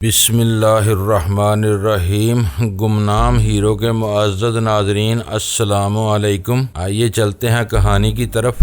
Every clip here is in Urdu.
بسم اللہ الرحمن الرحیم۔ گمنام ہیرو کے معزز ناظرین، السلام علیکم۔ آئیے چلتے ہیں کہانی کی طرف۔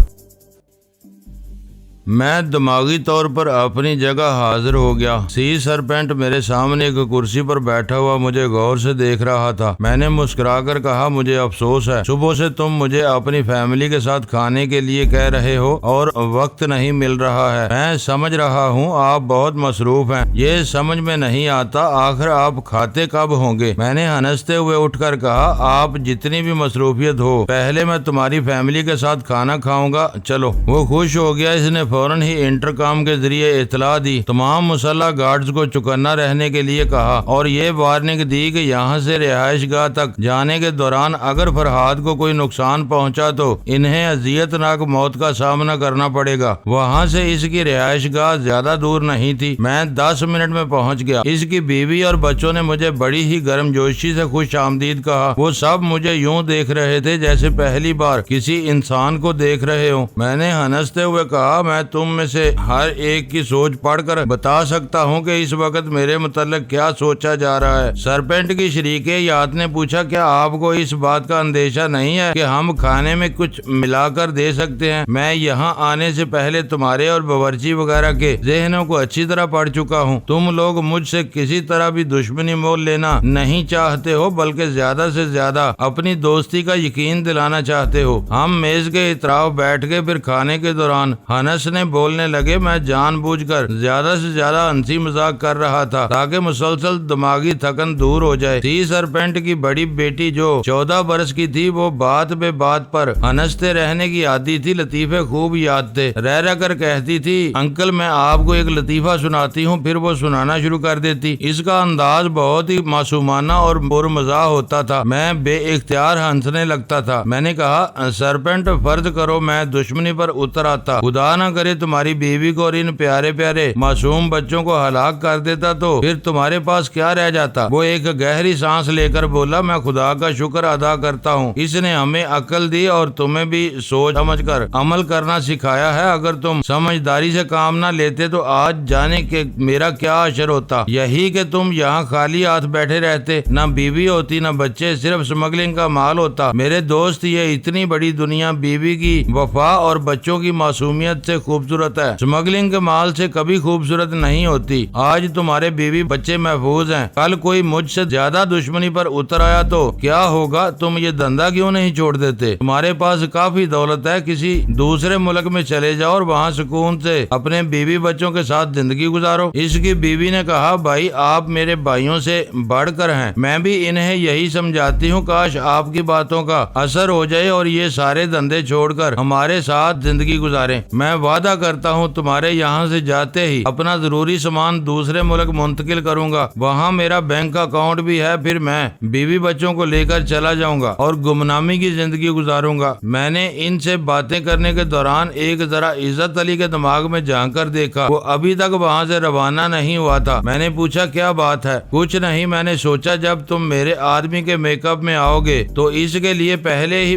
میں دماغی طور پر اپنی جگہ حاضر ہو گیا۔ سی سرپینٹ میرے سامنے ایک کرسی پر بیٹھا ہوا مجھے غور سے دیکھ رہا تھا۔ میں نے مسکرا کر کہا، مجھے افسوس ہے، صبح سے تم مجھے اپنی فیملی کے ساتھ کھانے کے لیے کہہ رہے ہو اور وقت نہیں مل رہا ہے۔ میں سمجھ رہا ہوں آپ بہت مصروف ہیں، یہ سمجھ میں نہیں آتا آخر آپ کھاتے کب ہوں گے۔ میں نے ہنستے ہوئے اٹھ کر کہا، آپ جتنی بھی مصروفیت ہو، پہلے میں تمہاری فیملی کے ساتھ کھانا کھاؤں گا، چلو۔ وہ خوش ہو گیا۔ اس نے فوراً ہی انٹرکام کے ذریعے اطلاع دی، تمام مسلح گارڈز کو چوکنا رہنے کے لیے کہا اور یہ وارننگ دی کہ یہاں سے رہائش گاہ تک جانے کے دوران اگر فرحاد کو کوئی نقصان پہنچا تو انہیں اذیت ناک موت کا سامنا کرنا پڑے گا۔ وہاں سے اس کی رہائش گاہ زیادہ دور نہیں تھی، میں 10 منٹ میں پہنچ گیا۔ اس کی بیوی اور بچوں نے مجھے بڑی ہی گرم جوشی سے خوش آمدید کہا۔ وہ سب مجھے یوں دیکھ رہے تھے جیسے پہلی بار کسی انسان کو دیکھ رہے ہوں۔ میں نے ہنستے ہوئے کہا، میں تم میں سے ہر ایک کی سوچ پڑھ کر بتا سکتا ہوں کہ اس وقت میرے متعلق کیا سوچا جا رہا ہے۔ سرپینٹ کی شریکے یات نے پوچھا، کیا آپ کو اس بات کا اندیشہ نہیں ہے کہ ہم کھانے میں کچھ ملا کر دے سکتے ہیں؟ میں یہاں آنے سے پہلے تمہارے اور باورچی وغیرہ کے ذہنوں کو اچھی طرح پڑھ چکا ہوں۔ تم لوگ مجھ سے کسی طرح بھی دشمنی مول لینا نہیں چاہتے ہو، بلکہ زیادہ سے زیادہ اپنی دوستی کا یقین دلانا چاہتے ہو۔ ہم میز کے اطراف بیٹھ کے پھر کھانے کے دوران ہنس نے بولنے لگے۔ میں جان بوجھ کر زیادہ سے زیادہ ہنسی مذاق کر رہا تھا تاکہ مسلسل دماغی تھکن دور ہو جائے۔ سی سرپینٹ کی بڑی بیٹی جو 14 برس کی تھی، وہ بات بے بات پر ہنستے رہنے کی عادی تھی۔ لطیفے خوب یاد تھے، رہ رہ کر کہتی تھی، انکل میں آپ کو ایک لطیفہ سناتی ہوں، پھر وہ سنانا شروع کر دیتی۔ اس کا انداز بہت ہی معصومانہ اور پرمزاح ہوتا تھا۔ میں بے اختیار ہنسنے لگتا تھا۔ میں نے کہا، سرپینٹ فرض کرو میں دشمنی پر اتر آتا، خدا نہ کرے تمہاری بیوی کو اور ان پیارے پیارے معصوم بچوں کو ہلاک کر دیتا تو پھر تمہارے پاس کیا رہ جاتا؟ وہ ایک گہری سانس لے کر بولا، میں خدا کا شکر ادا کرتا ہوں، اس نے ہمیں عقل دی اور تمہیں بھی سوچ سمجھ کر عمل کرنا سکھایا ہے۔ اگر تم سمجھداری سے کام نہ لیتے تو آج جانے کہ میرا کیا اشر ہوتا۔ یہی کہ تم یہاں خالی ہاتھ بیٹھے رہتے، نہ بیوی ہوتی نہ بچے، صرف سمگلنگ کا مال ہوتا۔ میرے دوست، یہ اتنی بڑی دنیا بیوی کی وفا اور بچوں کی معصومیت سے خوبصورت ہے، سمگلنگ کے مال سے کبھی خوبصورت نہیں ہوتی۔ آج تمہارے بیوی بچے محفوظ ہیں، کل کوئی مجھ سے زیادہ دشمنی پر اتر آیا تو کیا ہوگا؟ تم یہ دھندا کیوں نہیں چھوڑ دیتے؟ تمہارے پاس کافی دولت ہے، کسی دوسرے ملک میں چلے جاؤ اور وہاں سکون سے اپنے بیوی بچوں کے ساتھ زندگی گزارو۔ اس کی بیوی نے کہا، بھائی آپ میرے بھائیوں سے بڑھ کر ہیں، میں بھی انہیں یہی سمجھاتی ہوں، کاش آپ کی باتوں کا اثر ہو جائے اور یہ سارے دھندے چھوڑ کر ہمارے ساتھ زندگی گزاریں۔ میں وعدہ کرتا ہوں تمہارے یہاں سے جاتے ہی اپنا ضروری سامان دوسرے ملک منتقل کروں گا، وہاں میرا بینک اکاؤنٹ بھی ہے، پھر میں بیوی بچوں کو لے کر چلا جاؤں گا اور گمنامی کی زندگی گزاروں گا۔ میں نے ان سے باتیں کرنے کے دوران ایک ذرا عزت علی کے دماغ میں جھانک کر دیکھا، وہ ابھی تک وہاں سے روانہ نہیں ہوا تھا۔ میں نے پوچھا، کیا بات ہے؟ کچھ نہیں، میں نے سوچا جب تم میرے آدمی کے میک اپ میں آؤ گے تو اس کے لیے پہلے ہی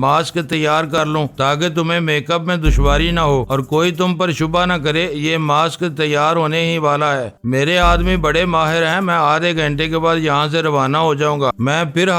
ماسک تیار کر لوں تاکہ تمہیں میک اپ میں دشواری نہ ہو اور کوئی تم پر شبہ نہ کرے۔ یہ ماسک تیار ہونے ہی والا ہے، میرے آدمی بڑے ماہر ہیں، میں آدھے گھنٹے کے بعد یہاں سے روانہ ہو جاؤں گا۔ میں پھر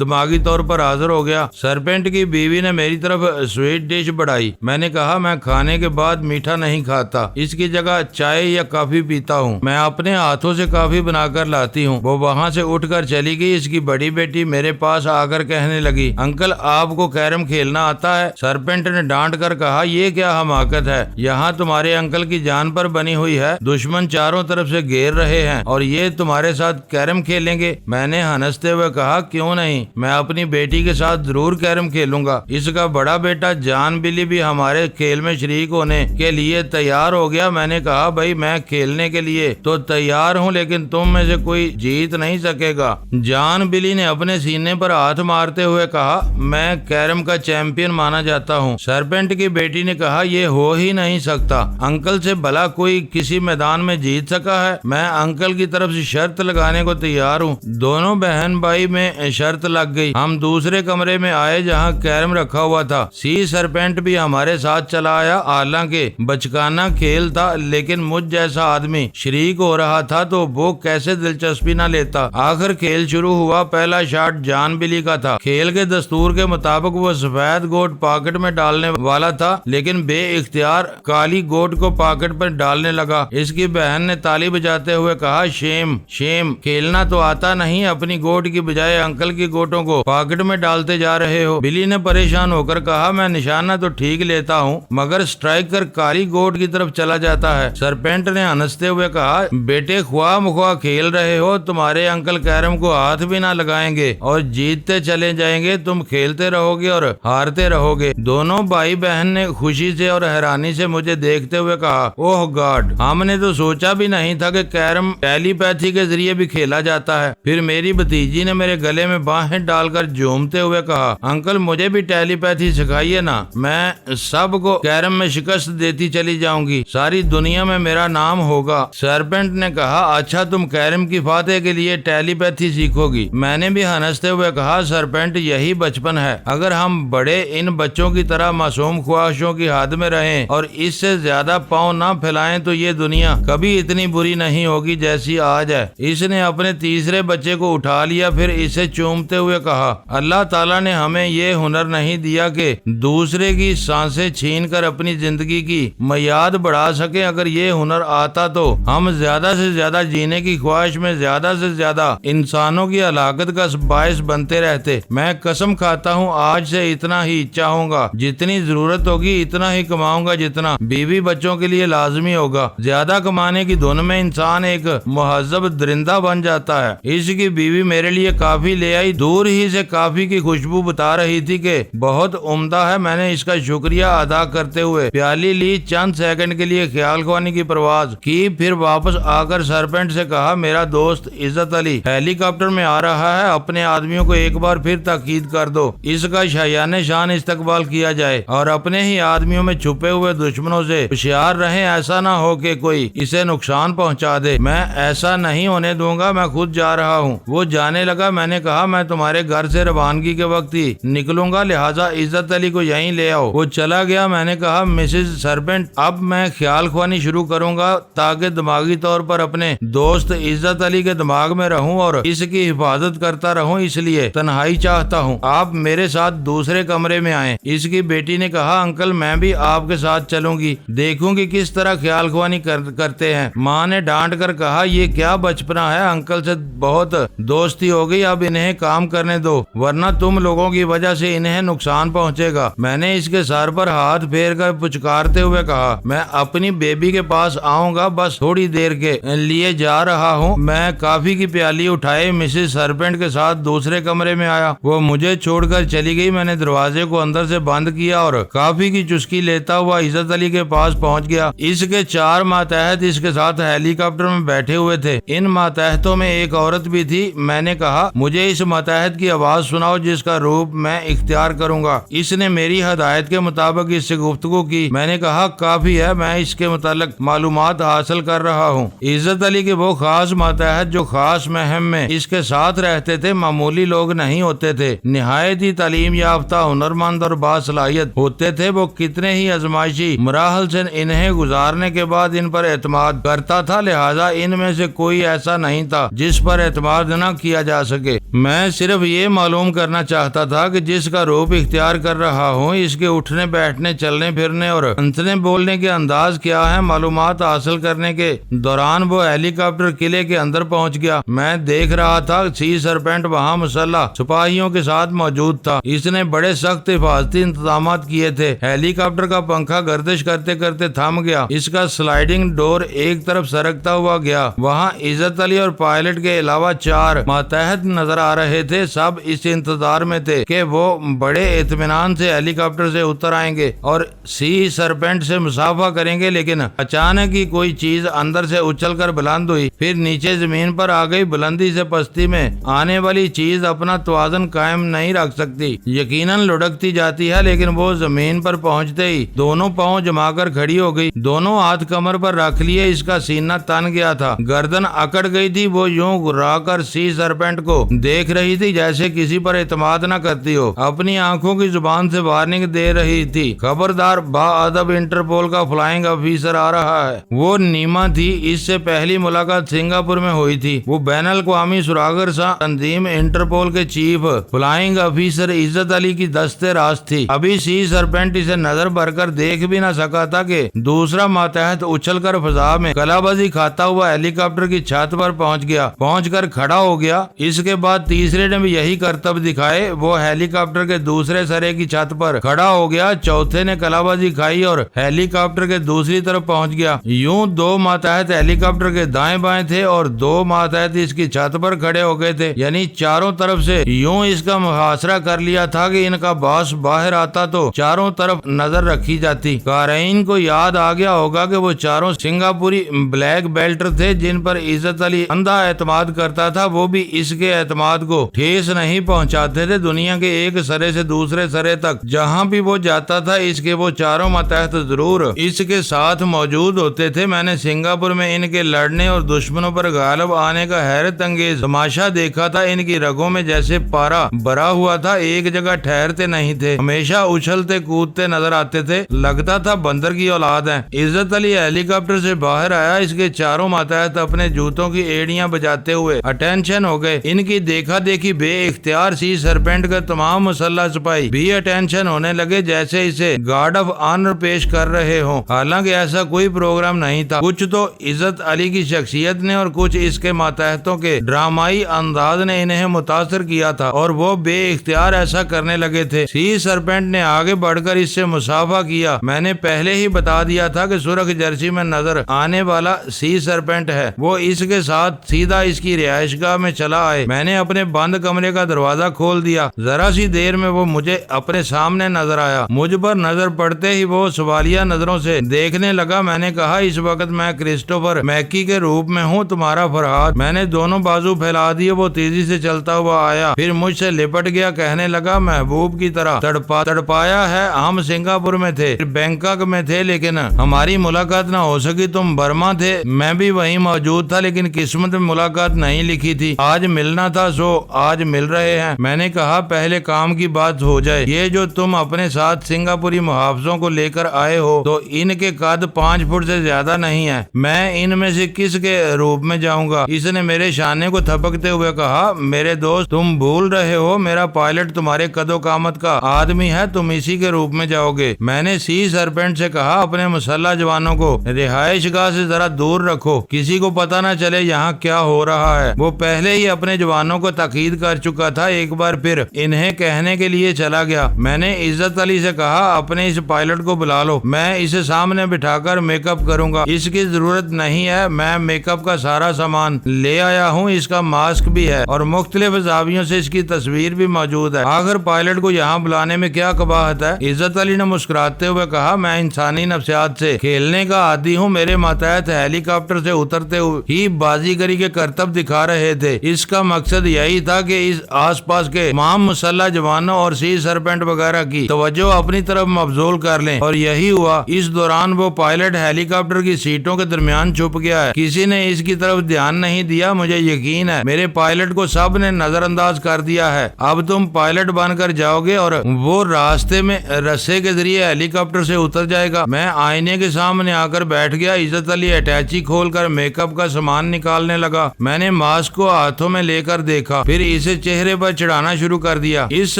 دماغی طور پر حاضر ہو گیا۔ سرپینٹ کی بیوی نے میری طرف سویٹ ڈش بڑھائی۔ میں نے کہا، میں کھانے کے بعد میٹھا نہیں کھاتا، اس کی جگہ چائے یا کافی پیتا ہوں، میں اپنے ہاتھوں سے کافی بنا کر لاتی ہوں۔ وہ وہاں سے اٹھ کر چلی گئی۔ اس کی بڑی بیٹی میرے پاس آ کر کہنے لگی، انکل آپ کو کیرم کھیلنا آتا ہے؟ سرپینٹ نے ڈانٹ کر کہا، یہ کیا حماقت ہے، یہاں تمہارے انکل کی جان پر بنی ہوئی ہے، دشمن چاروں طرف سے گھیر رہے ہیں اور یہ تمہارے ساتھ کیرم کھیلیں گے؟ میں نے ہنستے ہوئے کہا، کیوں نہیں، میں اپنی بیٹی کے ساتھ ضرور کیرم کھیلوں گا۔ اس کا بڑا بیٹا جان بلی بھی ہمارے کھیل میں شریک ہونے کے لیے تیار ہو گیا۔ میں نے کہا، بھائی میں کھیلنے کے لیے تو تیار ہوں لیکن تم میں سے کوئی جیت نہیں سکے گا۔ جان بلی نے اپنے سینے پر ہاتھ مارتے ہوئے کہا، میں کیرم کا چیمپئن مانا جاتا ہوں۔ سرپینٹ کی بیٹی نے کہا، یہ ہو ہی نہیں سکتا۔ انکل سے بھلا کوئی کسی میدان میں جیت سکا ہے؟ میں انکل کی طرف سے شرط لگانے کو تیار ہوں۔ دونوں بہن بھائی میں شرط لگ گئی۔ ہم دوسرے کمرے میں آئے جہاں کیرم رکھا ہوا تھا۔ سی سرپینٹ بھی ہمارے ساتھ چلا آیا۔ حالانکہ بچکانہ کھیل تھا، لیکن مجھ جیسا آدمی شریک ہو رہا تھا تو وہ کیسے دلچسپی نہ لیتا۔ آخر کھیل شروع ہوا۔ پہلا شاٹ جان بلی کا تھا۔ کھیل کے دستور کے مطابق وہ سفید گوٹ پاکٹ میں ڈالنے والا تھا، لیکن بے اختیار کالی گوٹ کو پاکٹ پر ڈالنے لگا۔ اس کی بہن نے تالی بجاتے ہوئے کہا، شیم شیم، کھیلنا تو آتا نہیں، اپنی گوٹ کی بجائے انکل کی گوٹوں کو پاکٹ میں ڈالتے جا رہے ہو۔ بلی نے پریشان ہو کر کہا، میں نشانہ تو ٹھیک لیتا ہوں، مگر اسٹرائکر کالی گوٹ کی طرف چلا جاتا ہے۔ سرپینٹ نے ہنستے ہوئے کہا، بیٹے خواہ مخواہ کھیل رہے ہو، تمہارے انکل کیرم کو ہاتھ بھی نہ لگائیں گے اور جیتتے چلے جائیں گے، تم کھیلتے رہو گے اور ہارتے رہو گے۔ دونوں بھائی بہن نے خوشی سے اور حیرانی سے مجھے دیکھتے ہوئے کہا، اوہ گاڈ، ہم نے تو سوچا بھی نہیں تھا کہ کیرم ٹیلی پیتھی کے ذریعے بھی کھیلا جاتا ہے۔ پھر میری بھتیجی نے میرے گلے میں باہیں ڈال کر جھومتے ہوئے کہا، انکل مجھے بھی ٹیلی پیتھی سکھائیے نا، میں سب کو کیرم میں شکست دیتی چلی جاؤں گی، ساری دنیا میں میرا نام ہوگا۔ سرپینٹ نے کہا، اچھا تم کیرم کی فاتح کے لیے ٹیلی پیتھی سیکھو گی؟ میں نے بھی ہنستے ہوئے کہا، سرپینٹ یہی بچپن ہے، اگر ہم بڑے ان بچوں کی طرح معصوم خواہشوں کی حد میں رہیں اور اس سے زیادہ پاؤں نہ پھیلائیں تو یہ دنیا کبھی اتنی بری نہیں ہوگی جیسی آج ہے۔ اس نے اپنے تیسرے بچے کو اٹھا لیا، پھر اسے چومتے ہوئے کہا، اللہ تعالیٰ نے ہمیں یہ ہنر نہیں دیا کہ دوسرے کی سانسیں چھین کر اپنی زندگی کی میعاد بڑھا سکیں۔ اگر یہ ہنر آتا تو ہم زیادہ سے زیادہ جینے کی خواہش میں زیادہ سے زیادہ انسانوں کی ہلاکت کا باعث بنتے رہتے۔ میں قسم کھاتا ہوں آج سے اتنا ہی چاہوں گا، جتنی ضرورت ہوگی اتنا ہی کماؤں گا جتنا بیوی بچوں کے لیے لازمی ہوگا۔ زیادہ کمانے کی دھن میں انسان ایک مہذب درندہ بن جاتا ہے۔ اس کی بیوی میرے لیے کافی لے آئی، دور ہی سے کافی کی خوشبو بتا رہی تھی کہ بہت عمدہ ہے۔ میں نے اس کا شکریہ ادا کرتے ہوئے پیالی لی، چند سیکنڈ کے لیے خیال خوانی کی پرواز کی، پھر واپس آ کر سرپینٹ سے کہا، میرا دوست عزت علی ہیلی کاپٹر میں آ رہا ہے، اپنے آدمیوں کو ایک بار پھر تاکید کر دو، اس کا شایان شان استقبال کیا جائے اور اپنے ہی آدمیوں میں چھپے ہوئے دشمنوں سے ہوشیار رہیں، ایسا نہ ہو کہ کوئی اسے نقصان پہنچا دے۔ میں ایسا نہیں ہونے دوں گا، میں خود جا رہا ہوں۔ وہ جانے لگا۔ میں نے کہا، میں تمہارے گھر سے روانگی کے وقت ہی نکلوں گا، لہٰذا عزت علی کو یہیں لے آؤ۔ وہ چلا گیا۔ میں نے کہا، مسز سرپینٹ، اب میں خیال خوانی شروع کروں گا تاکہ دماغی طور پر اپنے دوست عزت علی کے دماغ میں رہوں اور اس کی حفاظت کرتا رہوں، اس لیے تنہائی چاہتا ہوں، آپ میرے ساتھ دوسرے کمرے میں آئیں۔ اس کی بیٹی نے کہا، انکل میں بھی آپ کے ساتھ چلوں گی، دیکھوں گی کس طرح خیال خوانی کرتے ہیں۔ ماں نے ڈانٹ کر کہا، یہ کیا بچپنا ہے، انکل سے بہت دوستی ہو گئی، اب انہیں کام کرنے دو ورنہ تم لوگوں کی وجہ سے انہیں نقصان پہنچے گا۔ میں نے اس کے سر پر ہاتھ پھیر کر پچکارتے ہوئے کہا، میں اپنی بیبی کے پاس آؤں گا، بس تھوڑی دیر کے لیے جا رہا ہوں۔ میں کافی کی پیالی اٹھائے مسز سرپینٹ کے ساتھ دوسرے کمرے میں آیا۔ وہ مجھے چھوڑ کر چلی گئی۔ میں نے دروازے کو اندر سے بند کیا اور کافی کی چسکی لیتا ہوا عزت علی کے پاس پہنچ گیا۔ اس کے 4 ماتحت اس کے ساتھ ہیلی کاپٹر میں بیٹھے ہوئے تھے۔ ان ماتحتوں میں ایک عورت بھی تھی۔ میں نے کہا، مجھے اس ماتحت کی آواز سناؤ جس کا روپ میں اختیار کروں گا۔ اس نے میری ہدایت کے مطابق اس سے گفتگو کی۔ میں نے کہا، کافی ہے، میں اس کے متعلق معلومات حاصل کر رہا ہوں۔ عزت علی کے وہ خاص ماتحت جو خاص مہم میں اس کے ساتھ رہتے تھے معمولی لوگ نہیں ہوتے تھے، نہایت ہی تعلیم یافتہ، ہنرمند اور باصلاحیت ہوتے تھے۔ وہ کتنے ہی آزمائشی مراحل سے انہیں گزارنے کے بعد ان پر اعتماد کرتا تھا، لہذا ان میں سے کوئی ایسا نہیں تھا جس پر اعتماد نہ کیا جا سکے۔ میں صرف یہ معلوم کرنا چاہتا تھا کہ جس کا روپ اختیار کر رہا ہوں اس کے اٹھنے بیٹھنے، چلنے پھرنے اور ہنسنے بولنے کے انداز کیا ہے۔ معلومات حاصل کرنے کے دوران وہ ہیلی کاپٹر قلعے کے اندر پہنچ گیا۔ میں دیکھ رہا تھا سی سرپینٹ وہاں مسلح سپاہیوں کے ساتھ موجود تھا۔ اس نے بڑے سخت حفاظتی انتظامات کیے تھے۔ ہیلی کاپٹر کا پنکھا گردش کرتے کرتے تھم گیا، اس کا سلائیڈنگ ڈور ایک طرف سرکتا ہوا گیا۔ وہاں عزت علی اور پائلٹ کے علاوہ 4 ماتحت نظر آ رہے تھے سب اس انتظار میں تھے کہ وہ بڑے اطمینان سے ہیلی کاپٹر سے اتر آئیں گے اور سی سرپینٹ سے مسافہ کریں گے، لیکن اچانک ہی کوئی چیز اندر سے اچھل کر بلند ہوئی، پھر نیچے زمین پر آ گئی۔ بلندی سے پستی میں آنے والی چیز اپنا توازن قائم نہیں رکھ سکتی، یقیناً لڑکتی جاتی ہے، لیکن وہ زمین پر پہنچتے ہی دونوں پاؤں جما کر کھڑی ہو گئی، دونوں ہاتھ کمر پر رکھ لیے، اس کا سینہ تن گیا تھا، گردن اکڑ گئی تھی، وہ یوں گرا کر سی سرپینٹ کو دیکھ رہی تھی جیسے کسی پر اعتماد نہ کرتی ہو، اپنی آنکھوں کی زبان سے وارننگ دے رہی تھی، خبردار، با ادب انٹرپول کا فلائنگ آفیسر آ رہا ہے۔ وہ نیما تھی، اس سے پہلی ملاقات سنگاپور میں ہوئی تھی، وہ بین الاقوامی سراغر سا تنظیم انٹرپول کے چیف فلائنگ آفیسر عزت علی کی دستے راست تھی۔ ابھی سی سرپینٹ اسے نظر بھر کر دیکھ بھی نہ سکا تھا کہ دوسرا ماتحت اچھل کر فضا میں کلا بازی کھاتا ہوا ہیلی کاپٹر کی چھت پر پہنچ کر کھڑا ہو گیا۔ اس کے بعد تیسرے نے بھی یہی کرتب دکھائے، وہ ہیلی کاپٹر کے دوسرے سرے کی چھت پر کھڑا ہو گیا، چوتھے نے کلا بازی کھائی اور ہیلی کاپٹر کے دوسری طرف پہنچ گیا۔ یوں دو ماتحت ہیلی کاپٹر کے دائیں بائیں تھے اور دو ماتحت اس کی چھت پر کھڑے ہو گئے تھے، یعنی چاروں طرف سے یوں اس کا محاصرہ کر لیا تھا کہ ان کا باس باہر آتا تو چاروں طرف نظر رکھی جاتی۔ قارئین کو یاد آ گیا ہوگا کہ وہ چاروں سنگاپوری بلیک بیلٹر تھے جن پر عزت علی اندھا اعتماد کرتا تھا، وہ بھی اس کے اعتماد کو ٹھیس نہیں پہنچاتے تھے۔ دنیا کے ایک سرے سے دوسرے سرے تک جہاں بھی وہ جاتا تھا اس کے وہ چاروں ماتحت ضرور اس کے ساتھ موجود ہوتے تھے۔ میں نے سنگاپور میں ان کے لڑنے اور دشمنوں پر غالب آنے کا حیرت انگیز تماشا دیکھا تھا، ان کی رگوں میں جیسے پارا بھرا ہوا تھا، ایک جگہ ٹھہرتے نہیں تھے، ہمیشہ اچھلتے کودتے نظر آتے تھے، لگتا تھا بندر کی اولاد ہیں۔ عزت علی ہیلی کاپٹر سے باہر آیا، اس کے چاروں ماتحت اپنے جوتوں کی ایڑیاں بجاتے ہوئے اٹینشن ہو گئے، ان کی دیکھا دیکھی بے اختیار سی سرپینٹ کا تمام مسلح سپاہی بھی اٹینشن ہونے لگے، جیسے اسے گارڈ آف آنر پیش کر رہے ہوں، حالانکہ ایسا کوئی پروگرام نہیں تھا۔ کچھ تو عزت علی کی شخصیت نے اور کچھ اس کے ماتحتوں کے ڈرامائی انداز نے انہیں متاثر کیا تھا اور وہ بے اختیار ایسا کرنے لگے تھے۔ سی سرپینٹ نے آگے بڑھ کر اس سے مسافہ کیا۔ میں نے پہلے ہی بتا دیا تھا کہ سرخ جرسی میں نظر آنے والا سی سرپینٹ ہے، وہ اس کے ساتھ سیدھا اس کی رہائش گاہ میں چلا آئے۔ میں نے اپنے بند کمرے کا دروازہ کھول دیا، ذرا سی دیر میں وہ مجھے اپنے سامنے نظر آیا، مجھ پر نظر پڑتے ہی وہ سوالیہ نظروں سے دیکھنے لگا۔ میں نے کہا، اس وقت میں کرسٹوفر میکی کے روپ میں ہوں، تمہارا فرہاد۔ میں نے دونوں بازو پھیلا دیے، وہ تیزی سے چلتا ہوا آیا، پھر مجھ سے لپٹ گیا، کہنے لگا محبوب کی طرح تڑپایا ہے، ہم سنگاپور میں تھے، پھر بینکاک میں تھے، لیکن ہماری ملاقات نہ ہو سکی، تم برما تھے، میں بھی وہیں موجود تھا، لیکن قسمت میں ملاقات نہیں لکھی تھی، آج ملنا تھا سو آج مل رہے ہیں۔ میں نے کہا، پہلے کام کی بات ہو جائے، یہ جو تم اپنے ساتھ سنگاپوری محافظوں کو لے کر آئے ہو تو ان کے قد 5 فٹ سے زیادہ نہیں ہے، میں ان میں سے کس کے روپ میں جاؤں گا؟ اس نے میرے شانے کو تھپکتے ہوئے کہا، میرے دوست تم بھول رہے ہو، میرا پائلٹ تمہارے قد و قامت کا آدمی ہے، تم اسی کے روپ میں جاؤ گے۔ میں نے سی سرپینٹ سے کہا، اپنے مسلح جوانوں کو رہائش گاہ سے ذرا دور رکھو، کسی کو پتہ نہ چلے یہاں کیا ہو رہا ہے۔ وہ پہلے ہی اپنے جوانوں کو تاکید کر چکا تھا، ایک بار پھر انہیں کہنے کے لیے چلا گیا۔ میں نے عزت علی سے کہا، اپنے اس پائلٹ کو بلا لو، میں اسے سامنے بٹھا کر میک اپ کروں گا، اس کی ضرورت نہیں ہے، میں میک اپ کا سارا سامان لے آیا ہوں، اس کا ماسک بھی ہے اور مختلف زاویوں سے اس کی تصویر بھی موجود ہے، آخر پائلٹ کو یہاں بلانے میں کیا قباحت ہے؟ عزت علی نے مسکراتے ہوئے کہا، میں انسانی نفسیات سے کھیلنے کا عادی ہوں، میرے ماتحت ہیلی کاپٹر سے اترتے ہوئے ہی بازیگری کے کرتب دکھا رہے تھے، اس کا مقصد یہی تھا کہ اس آس پاس کے تمام مسلح جوانوں اور سی سرپینٹ وغیرہ کی توجہ اپنی طرف مبذول کر لیں، اور یہی ہوا۔ اس دوران وہ پائلٹ ہیلی کاپٹر کی سیٹوں کے درمیان چھپ گیا ہے، کسی نے اس کی طرف دھیان نہیں دیا، مجھے یقین ہے میرے پائلٹ کو سب نے نظر انداز کر دیا ہے، اب تم پائلٹ بن کر جاؤ گے اور وہ راستے میں رسے کے ذریعے ہیلی کاپٹر سے اتر جائے گا۔ میں آئینے کے سامنے آ کر بیٹھ گیا، عزت علی اٹیچی کھول کر میک اپ کا سامان نکالنے لگا، میں نے ماسک کو ہاتھوں میں لے کر دیکھا، پھر اسے چہرے پر چڑھانا شروع کر دیا۔ اس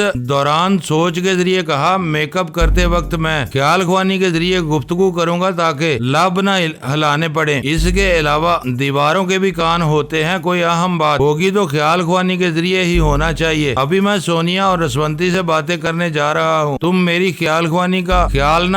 دوران سوچ کے ذریعے کہا، میک اپ کرتے وقت میں خیال خوانی کے ذریعے گفتگو کروں گا تاکہ لب نہ ہلانے پڑے، اس کے علاوہ دیواروں کے بھی کان ہوتے ہیں، کوئی اہم بات ہوگی تو خیال خوانی کے ذریعے ہی ہونا چاہیے۔ ابھی میں سونیا اور رسونتی سے باتیں کرنے جا رہا ہوں، تم میری خیال خوانی کا خیال نہ